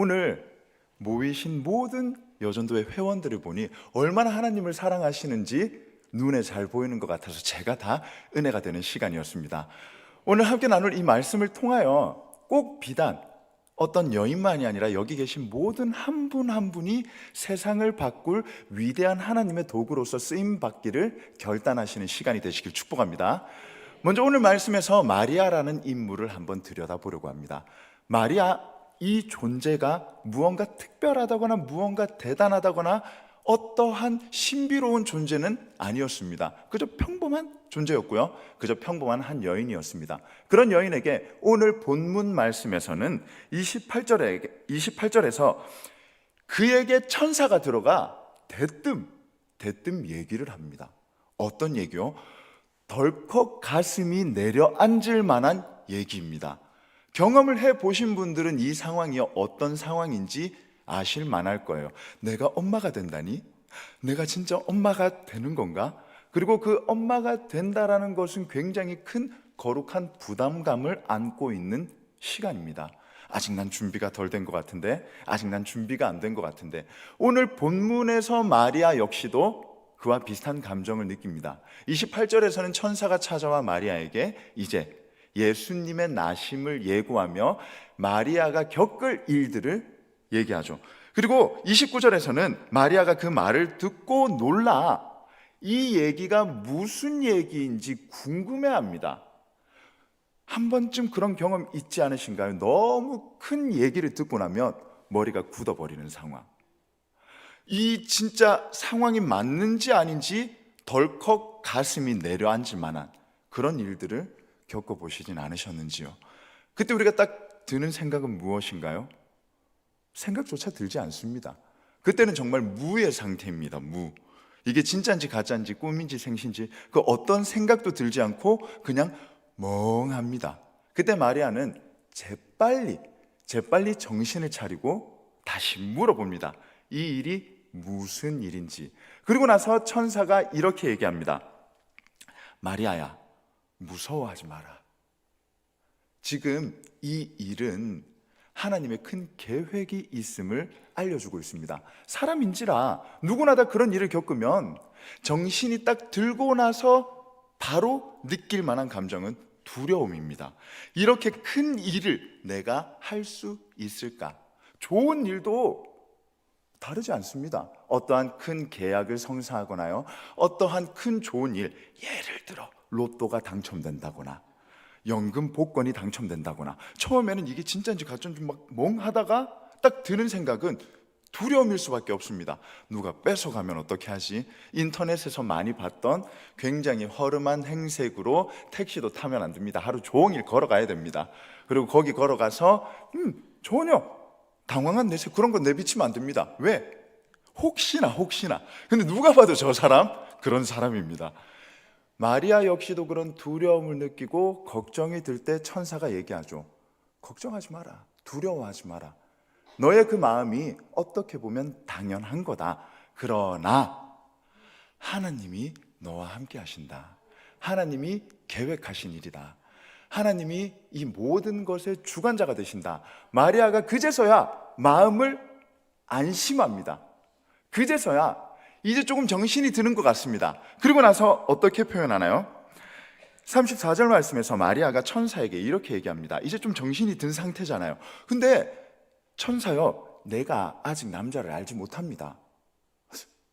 오늘 모이신 모든 여전도의 회원들을 보니 얼마나 하나님을 사랑하시는지 눈에 잘 보이는 것 같아서 제가 다 은혜가 되는 시간이었습니다. 오늘 함께 나눌 이 말씀을 통하여 꼭 비단 어떤 여인만이 아니라 여기 계신 모든 한 분 한 분이 세상을 바꿀 위대한 하나님의 도구로서 쓰임받기를 결단하시는 시간이 되시길 축복합니다. 먼저 오늘 말씀에서 마리아라는 인물을 한번 들여다보려고 합니다. 마리아, 이 존재가 무언가 특별하다거나 무언가 대단하다거나 어떠한 신비로운 존재는 아니었습니다. 그저 평범한 존재였고요. 그저 평범한 한 여인이었습니다. 그런 여인에게 오늘 본문 말씀에서는 28절에서 그에게 천사가 들어가 대뜸 얘기를 합니다. 어떤 얘기요? 덜컥 가슴이 내려앉을 만한 얘기입니다. 경험을 해보신 분들은 이 상황이 어떤 상황인지 아실 만할 거예요. 내가 엄마가 된다니? 내가 진짜 엄마가 되는 건가? 그리고 그 엄마가 된다라는 것은 굉장히 큰 거룩한 부담감을 안고 있는 시간입니다. 아직 난 준비가 덜 된 것 같은데, 아직 난 준비가 안 된 것 같은데, 오늘 본문에서 마리아 역시도 그와 비슷한 감정을 느낍니다. 28절에서는 천사가 찾아와 마리아에게 이제 예수님의 나심을 예고하며 마리아가 겪을 일들을 얘기하죠. 그리고 29절에서는 마리아가 그 말을 듣고 놀라 이 얘기가 무슨 얘기인지 궁금해합니다. 한 번쯤 그런 경험 있지 않으신가요? 너무 큰 얘기를 듣고 나면 머리가 굳어버리는 상황. 이 진짜 상황이 맞는지 아닌지 덜컥 가슴이 내려앉을 만한 그런 일들을 겪어보시진 않으셨는지요? 그때 우리가 딱 드는 생각은 무엇인가요? 생각조차 들지 않습니다. 그때는 정말 무의 상태입니다. 무. 이게 진짜인지 가짜인지 꿈인지 생신지 그 어떤 생각도 들지 않고 그냥 멍합니다. 그때 마리아는 재빨리 정신을 차리고 다시 물어봅니다. 이 일이 무슨 일인지. 그리고 나서 천사가 이렇게 얘기합니다. 마리아야, 무서워하지 마라. 지금 이 일은 하나님의 큰 계획이 있음을 알려주고 있습니다. 사람인지라 누구나 다 그런 일을 겪으면 정신이 딱 들고 나서 바로 느낄 만한 감정은 두려움입니다. 이렇게 큰 일을 내가 할 수 있을까? 좋은 일도 다르지 않습니다. 어떠한 큰 계약을 성사하거나요, 어떠한 큰 좋은 일, 예를 들어 로또가 당첨된다거나 연금 복권이 당첨된다거나, 처음에는 이게 진짜인지 가짜인지 막 멍하다가 딱 드는 생각은 두려움일 수밖에 없습니다. 누가 뺏어가면 어떻게 하지? 인터넷에서 많이 봤던 굉장히 허름한 행색으로 택시도 타면 안 됩니다. 하루 종일 걸어가야 됩니다. 그리고 거기 걸어가서 전혀 당황한 내색 그런 거 내비치면 안 됩니다. 왜? 혹시나. 근데 누가 봐도 저 사람 그런 사람입니다. 마리아 역시도 그런 두려움을 느끼고 걱정이 들 때 천사가 얘기하죠. 걱정하지 마라. 두려워하지 마라. 너의 그 마음이 어떻게 보면 당연한 거다. 그러나 하나님이 너와 함께 하신다. 하나님이 계획하신 일이다. 하나님이 이 모든 것의 주관자가 되신다. 마리아가 그제서야 마음을 안심합니다. 그제서야 이제 조금 정신이 드는 것 같습니다. 그리고 나서 어떻게 표현하나요? 34절 말씀에서 마리아가 천사에게 이렇게 얘기합니다. 이제 좀 정신이 든 상태잖아요. 근데 천사요, 내가 아직 남자를 알지 못합니다.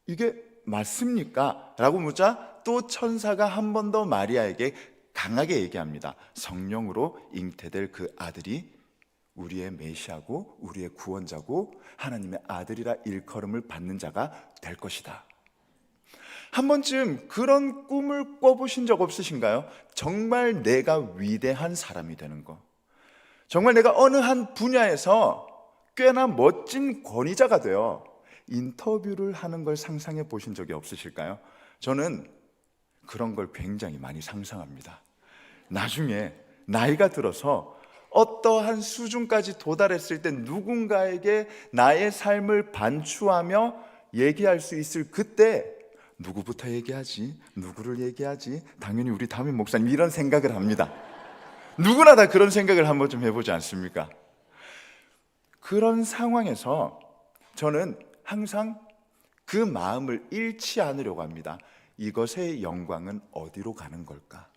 이게 맞습니까? 라고 묻자 또 천사가 한 번 더 마리아에게 강하게 얘기합니다. 성령으로 잉태될 그 아들이 우리의 메시아고 우리의 구원자고 하나님의 아들이라 일컬음을 받는 자가 될 것이다. 한 번쯤 그런 꿈을 꿔보신 적 없으신가요? 정말 내가 위대한 사람이 되는 거, 정말 내가 어느 한 분야에서 꽤나 멋진 권위자가 되어 인터뷰를 하는 걸 상상해 보신 적이 없으실까요? 저는 그런 걸 굉장히 많이 상상합니다. 나중에 나이가 들어서 어떠한 수준까지 도달했을 때 누군가에게 나의 삶을 반추하며 얘기할 수 있을 그때 누구부터 얘기하지? 누구를 얘기하지? 당연히 우리 담임 목사님, 이런 생각을 합니다. 누구나 다 그런 생각을 한번 좀 해보지 않습니까? 그런 상황에서 저는 항상 그 마음을 잃지 않으려고 합니다. 이것의 영광은 어디로 가는 걸까?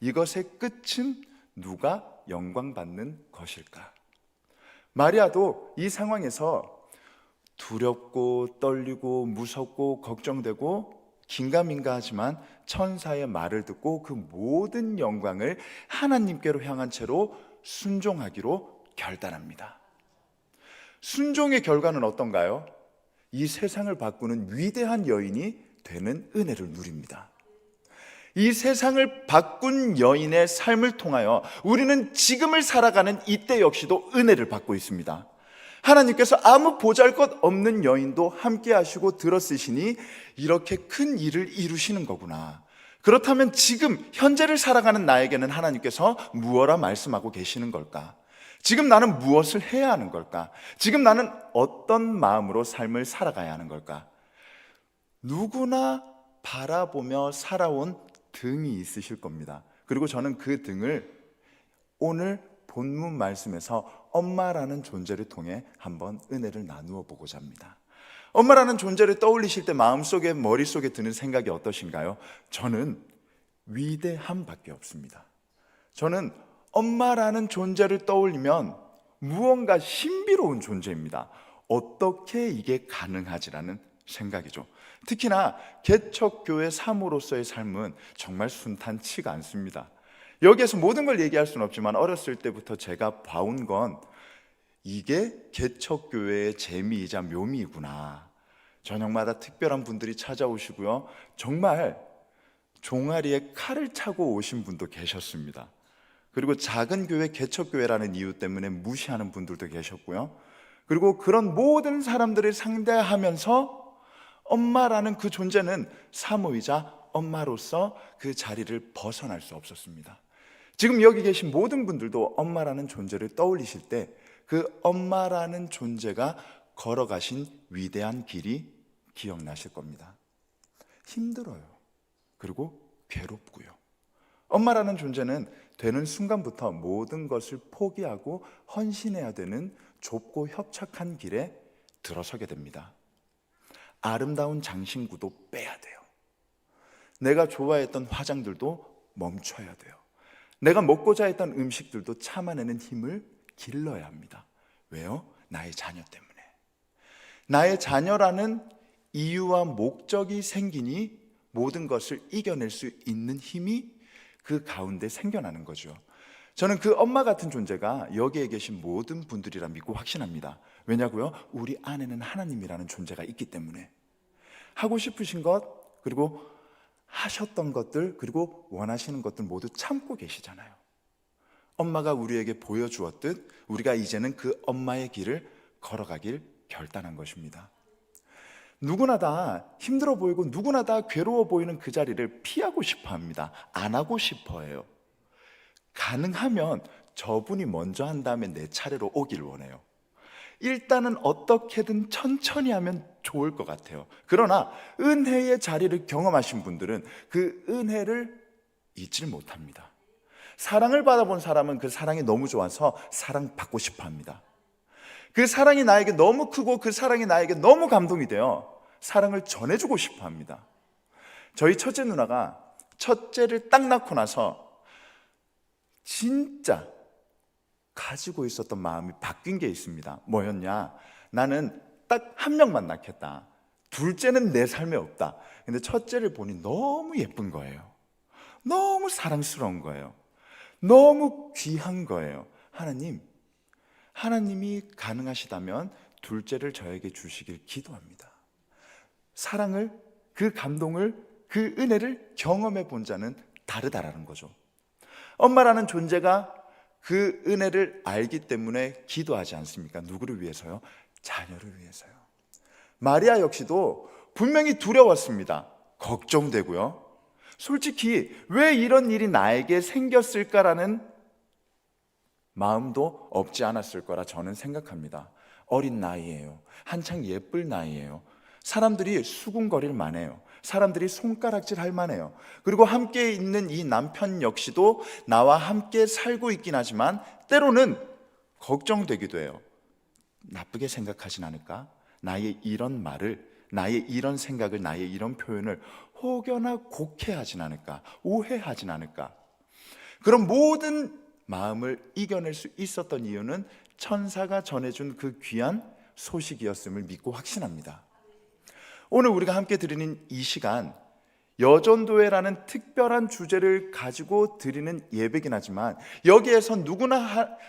이것의 끝은 누가 영광받는 것일까? 마리아도 이 상황에서 두렵고 떨리고 무섭고 걱정되고 긴가민가하지만 천사의 말을 듣고 그 모든 영광을 하나님께로 향한 채로 순종하기로 결단합니다. 순종의 결과는 어떤가요? 이 세상을 바꾸는 위대한 여인이 되는 은혜를 누립니다. 이 세상을 바꾼 여인의 삶을 통하여 우리는 지금을 살아가는 이때 역시도 은혜를 받고 있습니다. 하나님께서 아무 보잘것없는 여인도 함께 하시고 들어쓰시니 이렇게 큰 일을 이루시는 거구나. 그렇다면 지금 현재를 살아가는 나에게는 하나님께서 무엇라 말씀하고 계시는 걸까? 지금 나는 무엇을 해야 하는 걸까? 지금 나는 어떤 마음으로 삶을 살아가야 하는 걸까? 누구나 바라보며 살아온 등이 있으실 겁니다. 그리고 저는 그 등을 오늘 본문 말씀에서 엄마라는 존재를 통해 한번 은혜를 나누어 보고자 합니다. 엄마라는 존재를 떠올리실 때 마음속에 머릿속에 드는 생각이 어떠신가요? 저는 위대함밖에 없습니다. 저는 엄마라는 존재를 떠올리면 무언가 신비로운 존재입니다. 어떻게 이게 가능하지라는 생각이죠. 특히나 개척교회 사모로서의 삶은 정말 순탄치가 않습니다. 여기에서 모든 걸 얘기할 수는 없지만 어렸을 때부터 제가 봐온 건 이게 개척교회의 재미이자 묘미이구나. 저녁마다 특별한 분들이 찾아오시고요, 정말 종아리에 칼을 차고 오신 분도 계셨습니다. 그리고 작은 교회, 개척교회라는 이유 때문에 무시하는 분들도 계셨고요, 그리고 그런 모든 사람들을 상대하면서 엄마라는 그 존재는 사모이자 엄마로서 그 자리를 벗어날 수 없었습니다. 지금 여기 계신 모든 분들도 엄마라는 존재를 떠올리실 때 그 엄마라는 존재가 걸어가신 위대한 길이 기억나실 겁니다. 힘들어요. 그리고 괴롭고요. 엄마라는 존재는 되는 순간부터 모든 것을 포기하고 헌신해야 되는 좁고 협착한 길에 들어서게 됩니다. 아름다운 장신구도 빼야 돼요. 내가 좋아했던 화장들도 멈춰야 돼요. 내가 먹고자 했던 음식들도 참아내는 힘을 길러야 합니다. 왜요? 나의 자녀 때문에. 나의 자녀라는 이유와 목적이 생기니 모든 것을 이겨낼 수 있는 힘이 그 가운데 생겨나는 거죠. 저는 그 엄마 같은 존재가 여기에 계신 모든 분들이라 믿고 확신합니다. 왜냐고요? 우리 안에는 하나님이라는 존재가 있기 때문에. 하고 싶으신 것, 그리고 하셨던 것들, 그리고 원하시는 것들 모두 참고 계시잖아요. 엄마가 우리에게 보여주었듯 우리가 이제는 그 엄마의 길을 걸어가길 결단한 것입니다. 누구나 다 힘들어 보이고 누구나 다 괴로워 보이는 그 자리를 피하고 싶어 합니다. 안 하고 싶어 해요. 가능하면 저분이 먼저 한 다음에 내 차례로 오길 원해요. 일단은 어떻게든 천천히 하면 좋을 것 같아요. 그러나 은혜의 자리를 경험하신 분들은 그 은혜를 잊질 못합니다. 사랑을 받아본 사람은 그 사랑이 너무 좋아서 사랑받고 싶어 합니다. 그 사랑이 나에게 너무 크고 그 사랑이 나에게 너무 감동이 되어 사랑을 전해주고 싶어 합니다. 저희 첫째 누나가 첫째를 딱 낳고 나서 진짜 가지고 있었던 마음이 바뀐 게 있습니다. 뭐였냐? 나는 딱 한 명만 낳겠다. 둘째는 내 삶에 없다. 근데 첫째를 보니 너무 예쁜 거예요. 너무 사랑스러운 거예요. 너무 귀한 거예요. 하나님이 가능하시다면 둘째를 저에게 주시길 기도합니다. 사랑을, 그 감동을, 그 은혜를 경험해 본 자는 다르다라는 거죠. 엄마라는 존재가 그 은혜를 알기 때문에 기도하지 않습니까? 누구를 위해서요? 자녀를 위해서요. 마리아 역시도 분명히 두려웠습니다. 걱정되고요. 솔직히 왜 이런 일이 나에게 생겼을까라는 마음도 없지 않았을 거라 저는 생각합니다. 어린 나이에요. 한창 예쁠 나이에요. 사람들이 수군거릴 만해요. 사람들이 손가락질 할 만해요. 그리고 함께 있는 이 남편 역시도 나와 함께 살고 있긴 하지만 때로는 걱정되기도 해요. 나쁘게 생각하진 않을까? 나의 이런 말을, 나의 이런 생각을, 나의 이런 표현을 혹여나 곡해하진 않을까? 오해하진 않을까? 그런 모든 마음을 이겨낼 수 있었던 이유는 천사가 전해준 그 귀한 소식이었음을 믿고 확신합니다. 오늘 우리가 함께 드리는 이 시간, 여전도회라는 특별한 주제를 가지고 드리는 예배긴 하지만 여기에서 누구나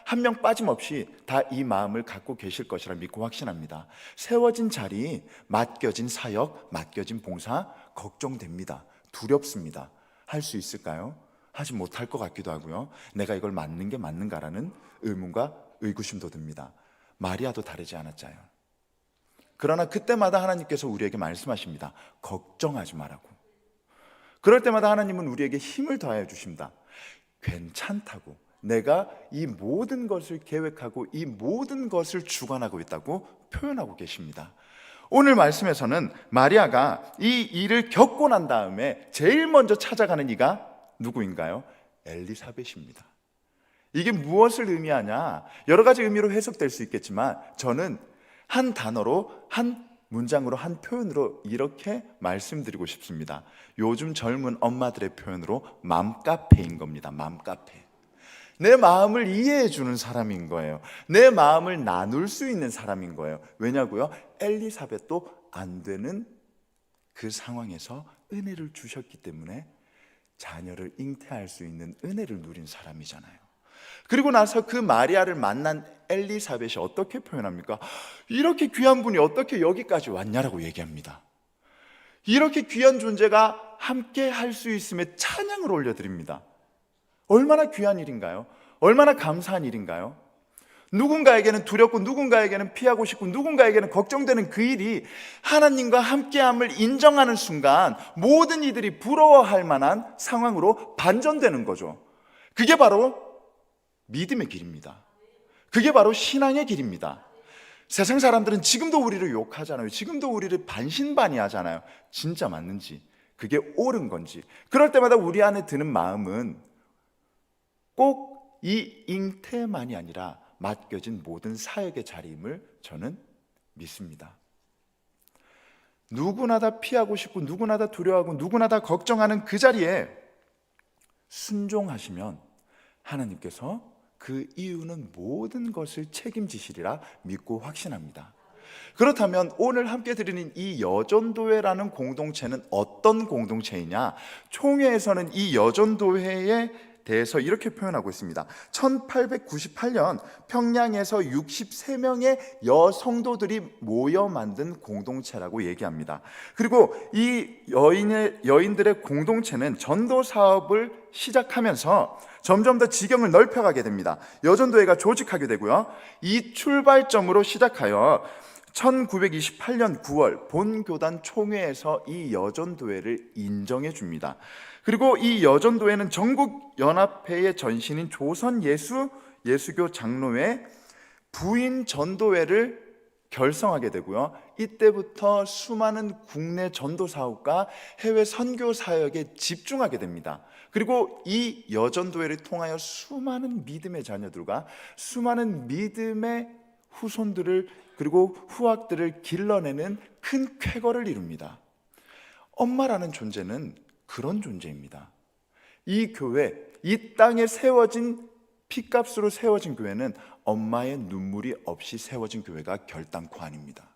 한 명 빠짐없이 다 이 마음을 갖고 계실 것이라 믿고 확신합니다. 세워진 자리, 맡겨진 사역, 맡겨진 봉사 걱정됩니다. 두렵습니다. 할 수 있을까요? 하지 못할 것 같기도 하고요. 내가 이걸 맡는 게 맞는가라는 의문과 의구심도 듭니다. 마리아도 다르지 않았잖아요. 그러나 그때마다 하나님께서 우리에게 말씀하십니다. 걱정하지 말라고. 그럴 때마다 하나님은 우리에게 힘을 더하여 주십니다. 괜찮다고. 내가 이 모든 것을 계획하고 이 모든 것을 주관하고 있다고 표현하고 계십니다. 오늘 말씀에서는 마리아가 이 일을 겪고 난 다음에 제일 먼저 찾아가는 이가 누구인가요? 엘리사벳입니다. 이게 무엇을 의미하냐? 여러 가지 의미로 해석될 수 있겠지만 저는 한 단어로, 한 문장으로, 한 표현으로 이렇게 말씀드리고 싶습니다. 요즘 젊은 엄마들의 표현으로 맘카페인 겁니다. 맘카페. 내 마음을 이해해 주는 사람인 거예요. 내 마음을 나눌 수 있는 사람인 거예요. 왜냐고요? 엘리사벳도 안 되는 그 상황에서 은혜를 주셨기 때문에 자녀를 잉태할 수 있는 은혜를 누린 사람이잖아요. 그리고 나서 그 마리아를 만난 엘리사벳이 어떻게 표현합니까? 이렇게 귀한 분이 어떻게 여기까지 왔냐라고 얘기합니다. 이렇게 귀한 존재가 함께 할 수 있음에 찬양을 올려드립니다. 얼마나 귀한 일인가요? 얼마나 감사한 일인가요? 누군가에게는 두렵고 누군가에게는 피하고 싶고 누군가에게는 걱정되는 그 일이 하나님과 함께함을 인정하는 순간 모든 이들이 부러워할 만한 상황으로 반전되는 거죠. 그게 바로 믿음의 길입니다. 그게 바로 신앙의 길입니다. 세상 사람들은 지금도 우리를 욕하잖아요. 지금도 우리를 반신반의하잖아요. 진짜 맞는지, 그게 옳은 건지. 그럴 때마다 우리 안에 드는 마음은 꼭 이 잉태만이 아니라 맡겨진 모든 사역의 자리임을 저는 믿습니다. 누구나 다 피하고 싶고 누구나 다 두려워하고 누구나 다 걱정하는 그 자리에 순종하시면 하나님께서 그 이유는 모든 것을 책임지시리라 믿고 확신합니다. 그렇다면 오늘 함께 드리는 이 여전도회라는 공동체는 어떤 공동체이냐? 총회에서는 이 여전도회에 대해서 이렇게 표현하고 있습니다. 1898년 평양에서 63명의 여성도들이 모여 만든 공동체라고 얘기합니다. 그리고 이 여인들의 공동체는 전도 사업을 시작하면서 점점 더 지경을 넓혀가게 됩니다. 여전도회가 조직하게 되고요. 이 출발점으로 시작하여 1928년 9월 본교단 총회에서 이 여전도회를 인정해 줍니다. 그리고 이 여전도회는 전국연합회의 전신인 조선예수교 장로회 부인 전도회를 결성하게 되고요. 이때부터 수많은 국내 전도 사업과 해외 선교 사역에 집중하게 됩니다. 그리고 이 여전도회를 통하여 수많은 믿음의 자녀들과 수많은 믿음의 후손들을 그리고 후학들을 길러내는 큰 쾌거를 이룹니다. 엄마라는 존재는 그런 존재입니다. 이 교회, 이 땅에 세워진 피값으로 세워진 교회는 엄마의 눈물이 없이 세워진 교회가 결단코 아닙니다.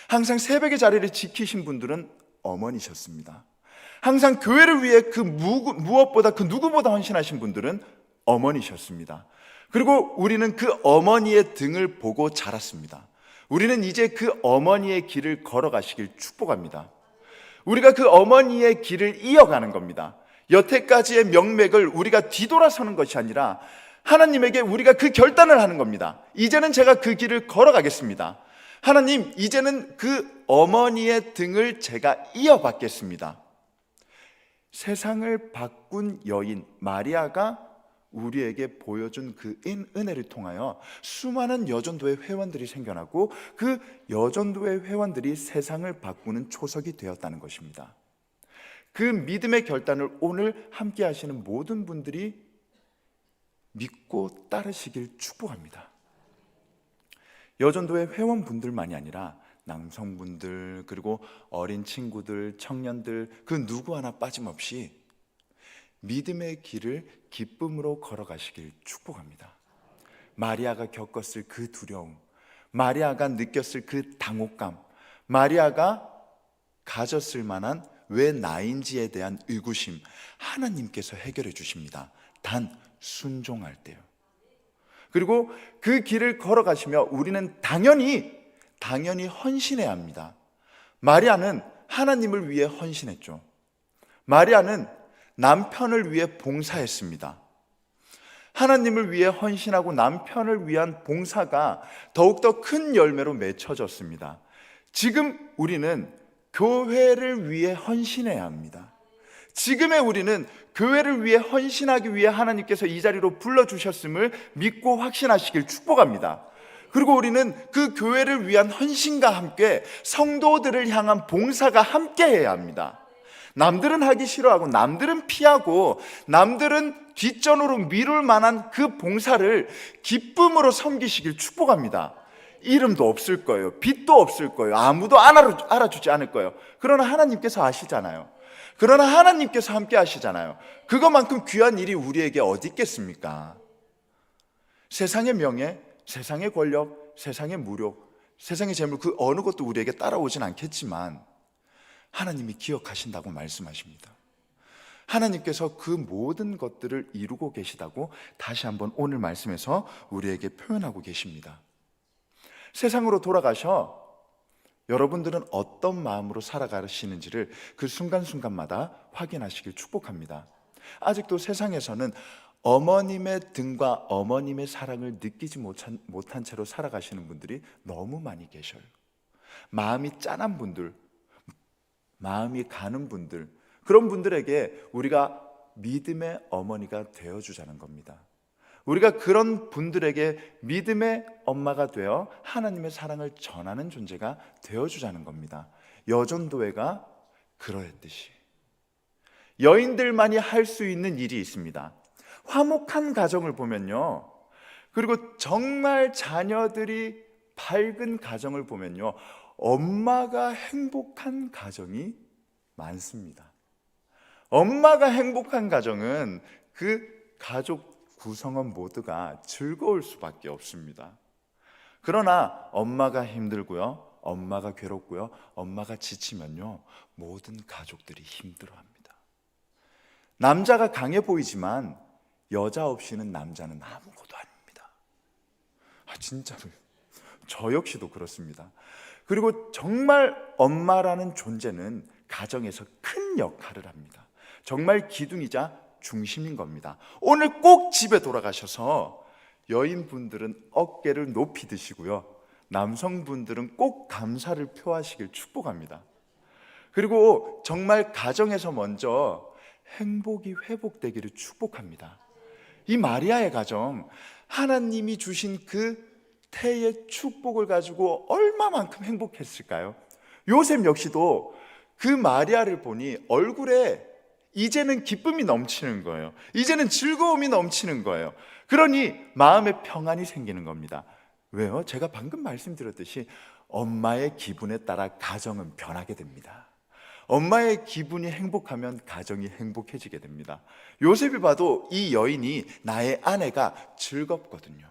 항상 새벽의 자리를 지키신 분들은 어머니셨습니다. 항상 교회를 위해 그 무엇보다 그 누구보다 헌신하신 분들은 어머니셨습니다. 그리고 우리는 그 어머니의 등을 보고 자랐습니다. 우리는 이제 그 어머니의 길을 걸어가시길 축복합니다. 우리가 그 어머니의 길을 이어가는 겁니다. 여태까지의 명맥을 우리가 뒤돌아서는 것이 아니라 하나님에게 우리가 그 결단을 하는 겁니다. 이제는 제가 그 길을 걸어가겠습니다. 하나님, 이제는 그 어머니의 등을 제가 이어받겠습니다. 세상을 바꾼 여인 마리아가 우리에게 보여준 그 은혜를 통하여 수많은 여전도회 회원들이 생겨나고 그 여전도회 회원들이 세상을 바꾸는 초석이 되었다는 것입니다. 그 믿음의 결단을 오늘 함께 하시는 모든 분들이 믿고 따르시길 축복합니다. 여전도의 회원분들만이 아니라 남성분들, 그리고 어린 친구들, 청년들, 그 누구 하나 빠짐없이 믿음의 길을 기쁨으로 걸어가시길 축복합니다. 마리아가 겪었을 그 두려움, 마리아가 느꼈을 그 당혹감, 마리아가 가졌을 만한 왜 나인지에 대한 의구심, 하나님께서 해결해 주십니다. 단 순종할 때요. 그리고 그 길을 걸어가시며 우리는 당연히 헌신해야 합니다. 마리아는 하나님을 위해 헌신했죠. 마리아는 남편을 위해 봉사했습니다. 하나님을 위해 헌신하고 남편을 위한 봉사가 더욱더 큰 열매로 맺혀졌습니다. 지금 우리는 교회를 위해 헌신해야 합니다. 지금의 우리는 교회를 위해 헌신하기 위해 하나님께서 이 자리로 불러주셨음을 믿고 확신하시길 축복합니다. 그리고 우리는 그 교회를 위한 헌신과 함께 성도들을 향한 봉사가 함께 해야 합니다. 남들은 하기 싫어하고 남들은 피하고 남들은 뒷전으로 미룰 만한 그 봉사를 기쁨으로 섬기시길 축복합니다. 이름도 없을 거예요. 빛도 없을 거예요. 아무도 알아주지 않을 거예요. 그러나 하나님께서 아시잖아요. 그러나 하나님께서 함께 하시잖아요. 그것만큼 귀한 일이 우리에게 어디 있겠습니까? 세상의 명예, 세상의 권력, 세상의 무력, 세상의 재물, 그 어느 것도 우리에게 따라오진 않겠지만 하나님이 기억하신다고 말씀하십니다. 하나님께서 그 모든 것들을 이루고 계시다고 다시 한번 오늘 말씀에서 우리에게 표현하고 계십니다. 세상으로 돌아가셔 여러분들은 어떤 마음으로 살아가시는지를 그 순간순간마다 확인하시길 축복합니다. 아직도 세상에서는 어머님의 등과 어머님의 사랑을 느끼지 못한 채로 살아가시는 분들이 너무 많이 계셔요. 마음이 짠한 분들, 마음이 가는 분들, 그런 분들에게 우리가 믿음의 어머니가 되어주자는 겁니다. 우리가 그런 분들에게 믿음의 엄마가 되어 하나님의 사랑을 전하는 존재가 되어주자는 겁니다. 여전도회가 그러했듯이 여인들만이 할 수 있는 일이 있습니다. 화목한 가정을 보면요, 그리고 정말 자녀들이 밝은 가정을 보면요, 엄마가 행복한 가정이 많습니다. 엄마가 행복한 가정은 그 가족 구성원 모두가 즐거울 수밖에 없습니다. 그러나 엄마가 힘들고요, 엄마가 괴롭고요, 엄마가 지치면요, 모든 가족들이 힘들어합니다. 남자가 강해 보이지만 여자 없이는 남자는 아무것도 아닙니다. 진짜로요. 저 역시도 그렇습니다. 그리고 정말 엄마라는 존재는 가정에서 큰 역할을 합니다. 정말 기둥이자 중심인 겁니다. 오늘 꼭 집에 돌아가셔서 여인분들은 어깨를 높이 드시고요, 남성분들은 꼭 감사를 표하시길 축복합니다. 그리고 정말 가정에서 먼저 행복이 회복되기를 축복합니다. 이 마리아의 가정, 하나님이 주신 그 태의 축복을 가지고 얼마만큼 행복했을까요? 요셉 역시도 그 마리아를 보니 얼굴에 이제는 기쁨이 넘치는 거예요. 이제는 즐거움이 넘치는 거예요. 그러니 마음에 평안이 생기는 겁니다. 왜요? 제가 방금 말씀드렸듯이 엄마의 기분에 따라 가정은 변하게 됩니다. 엄마의 기분이 행복하면 가정이 행복해지게 됩니다. 요셉이 봐도 이 여인이 나의 아내가 즐겁거든요.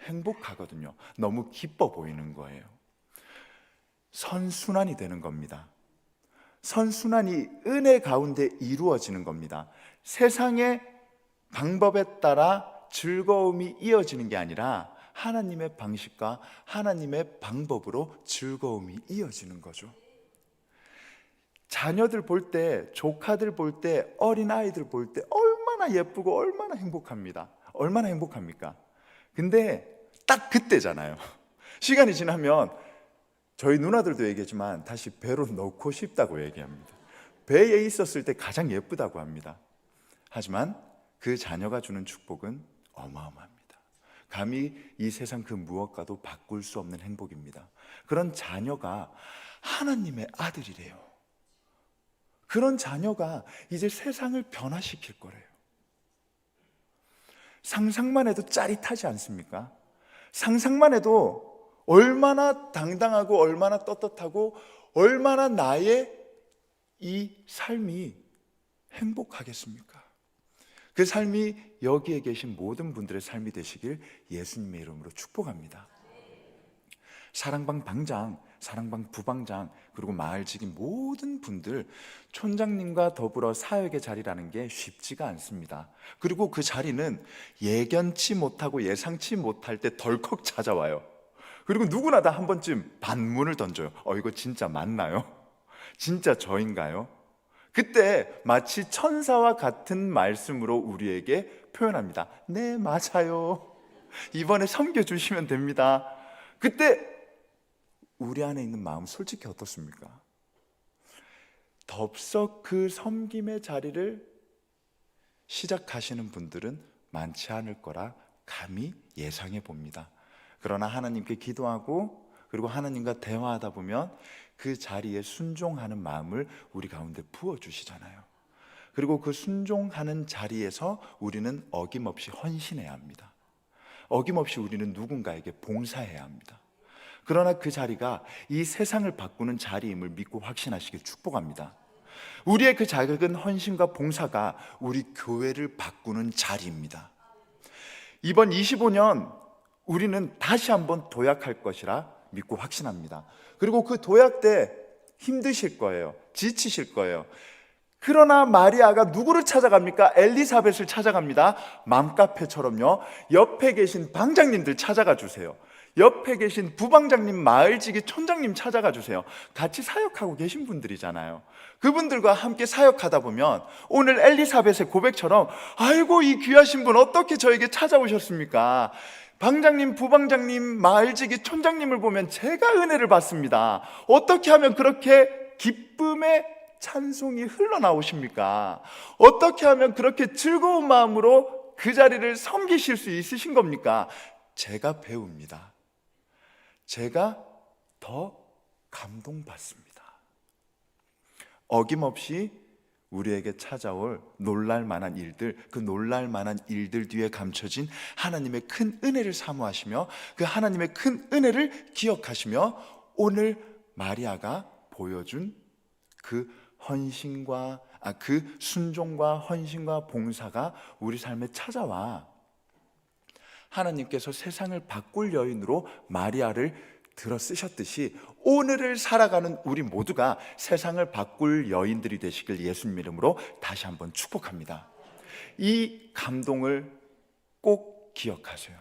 행복하거든요. 너무 기뻐 보이는 거예요. 선순환이 되는 겁니다. 선순환이 은혜 가운데 이루어지는 겁니다. 세상의 방법에 따라 즐거움이 이어지는 게 아니라 하나님의 방식과 하나님의 방법으로 즐거움이 이어지는 거죠. 자녀들 볼 때, 조카들 볼 때, 어린아이들 볼 때 얼마나 예쁘고 얼마나 행복합니다. 얼마나 행복합니까? 근데 딱 그때잖아요. 시간이 지나면 저희 누나들도 얘기했지만 다시 배로 넣고 싶다고 얘기합니다. 배에 있었을 때 가장 예쁘다고 합니다. 하지만 그 자녀가 주는 축복은 어마어마합니다. 감히 이 세상 그 무엇과도 바꿀 수 없는 행복입니다. 그런 자녀가 하나님의 아들이래요. 그런 자녀가 이제 세상을 변화시킬 거래요. 상상만 해도 짜릿하지 않습니까? 상상만 해도 얼마나 당당하고 얼마나 떳떳하고 얼마나 나의 이 삶이 행복하겠습니까? 그 삶이 여기에 계신 모든 분들의 삶이 되시길 예수님의 이름으로 축복합니다. 사랑방 방장, 사랑방 부방장, 그리고 마을직인 모든 분들, 촌장님과 더불어 사역의 자리라는 게 쉽지가 않습니다. 그리고 그 자리는 예견치 못하고 예상치 못할 때 덜컥 찾아와요. 그리고 누구나 다 한 번쯤 반문을 던져요. 이거 진짜 맞나요? 진짜 저인가요? 그때 마치 천사와 같은 말씀으로 우리에게 표현합니다. 네, 맞아요. 이번에 섬겨주시면 됩니다. 그때 우리 안에 있는 마음 솔직히 어떻습니까? 덥석 그 섬김의 자리를 시작하시는 분들은 많지 않을 거라 감히 예상해 봅니다. 그러나 하나님께 기도하고 그리고 하나님과 대화하다 보면 그 자리에 순종하는 마음을 우리 가운데 부어주시잖아요. 그리고 그 순종하는 자리에서 우리는 어김없이 헌신해야 합니다. 어김없이 우리는 누군가에게 봉사해야 합니다. 그러나 그 자리가 이 세상을 바꾸는 자리임을 믿고 확신하시길 축복합니다. 우리의 그 작은 헌신과 봉사가 우리 교회를 바꾸는 자리입니다. 이번 25년 우리는 다시 한번 도약할 것이라 믿고 확신합니다. 그리고 그 도약 때 힘드실 거예요. 지치실 거예요. 그러나 마리아가 누구를 찾아갑니까? 엘리사벳을 찾아갑니다. 맘카페처럼요. 옆에 계신 방장님들 찾아가 주세요. 옆에 계신 부방장님, 마을지기 촌장님 찾아가 주세요. 같이 사역하고 계신 분들이잖아요. 그분들과 함께 사역하다 보면 오늘 엘리사벳의 고백처럼 아이고 이 귀하신 분 어떻게 저에게 찾아오셨습니까? 방장님, 부방장님, 마을지기 촌장님을 보면 제가 은혜를 받습니다. 어떻게 하면 그렇게 기쁨의 찬송이 흘러나오십니까? 어떻게 하면 그렇게 즐거운 마음으로 그 자리를 섬기실 수 있으신 겁니까? 제가 배웁니다. 제가 더 감동받습니다. 어김없이 우리에게 찾아올 놀랄만한 일들, 그 놀랄만한 일들 뒤에 감춰진 하나님의 큰 은혜를 사모하시며 그 하나님의 큰 은혜를 기억하시며 오늘 마리아가 보여준 그 헌신과 그 순종과 헌신과 봉사가 우리 삶에 찾아와 하나님께서 세상을 바꿀 여인으로 마리아를 들어 쓰셨듯이 오늘을 살아가는 우리 모두가 세상을 바꿀 여인들이 되시길 예수님 이름으로 다시 한번 축복합니다. 이 감동을 꼭 기억하세요.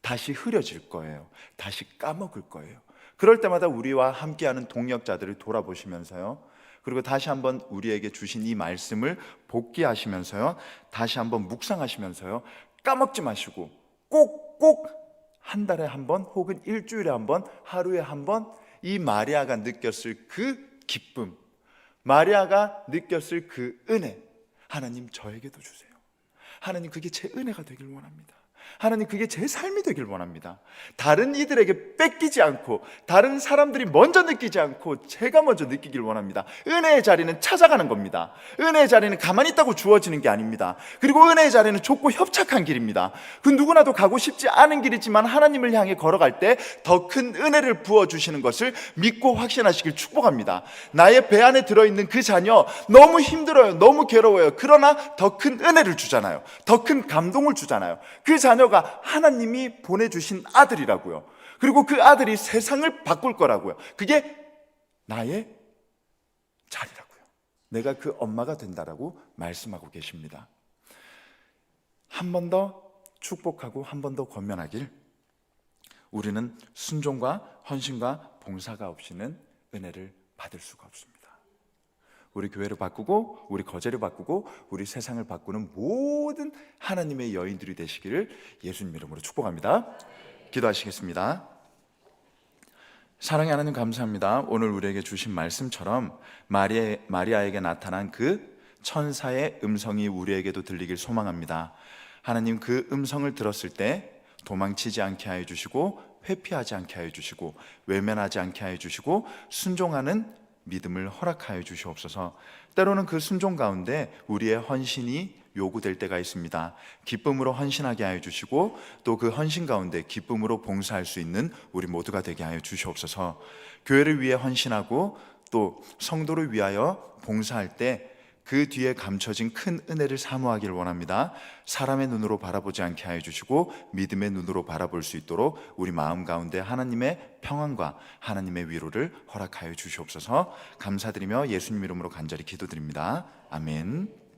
다시 흐려질 거예요. 다시 까먹을 거예요. 그럴 때마다 우리와 함께하는 동역자들을 돌아보시면서요, 그리고 다시 한번 우리에게 주신 이 말씀을 복기하시면서요, 다시 한번 묵상하시면서요, 까먹지 마시고 꼭 한 달에 한 번 혹은 일주일에 한 번, 하루에 한 번 이 마리아가 느꼈을 그 기쁨, 마리아가 느꼈을 그 은혜, 하나님 저에게도 주세요. 하나님 그게 제 은혜가 되길 원합니다. 하나님 그게 제 삶이 되길 원합니다. 다른 이들에게 뺏기지 않고 다른 사람들이 먼저 느끼지 않고 제가 먼저 느끼길 원합니다. 은혜의 자리는 찾아가는 겁니다. 은혜의 자리는 가만히 있다고 주어지는 게 아닙니다. 그리고 은혜의 자리는 좁고 협착한 길입니다. 그 누구나도 가고 싶지 않은 길이지만 하나님을 향해 걸어갈 때 더 큰 은혜를 부어주시는 것을 믿고 확신하시길 축복합니다. 나의 배 안에 들어있는 그 자녀 너무 힘들어요. 너무 괴로워요. 그러나 더 큰 은혜를 주잖아요. 더 큰 감동을 주잖아요. 그 자녀가 하나님이 보내주신 아들이라고요. 그리고 그 아들이 세상을 바꿀 거라고요. 그게 나의 자리라고요. 내가 그 엄마가 된다라고 말씀하고 계십니다. 한 번 더 축복하고 한 번 더 권면하길, 우리는 순종과 헌신과 봉사가 없이는 은혜를 받을 수가 없습니다. 우리 교회를 바꾸고 우리 거제를 바꾸고 우리 세상을 바꾸는 모든 하나님의 여인들이 되시기를 예수님 이름으로 축복합니다. 기도하시겠습니다. 사랑의 하나님 감사합니다. 오늘 우리에게 주신 말씀처럼 마리아에게 나타난 그 천사의 음성이 우리에게도 들리길 소망합니다. 하나님 그 음성을 들었을 때 도망치지 않게 하여 주시고 회피하지 않게 하여 주시고 외면하지 않게 하여 주시고 순종하는 믿음을 허락하여 주시옵소서. 때로는 그 순종 가운데 우리의 헌신이 요구될 때가 있습니다. 기쁨으로 헌신하게 하여 주시고 또 그 헌신 가운데 기쁨으로 봉사할 수 있는 우리 모두가 되게 하여 주시옵소서. 교회를 위해 헌신하고 또 성도를 위하여 봉사할 때 그 뒤에 감춰진 큰 은혜를 사모하기를 원합니다. 사람의 눈으로 바라보지 않게 하여 주시고 믿음의 눈으로 바라볼 수 있도록 우리 마음 가운데 하나님의 평안과 하나님의 위로를 허락하여 주시옵소서. 감사드리며 예수님 이름으로 간절히 기도드립니다. 아멘.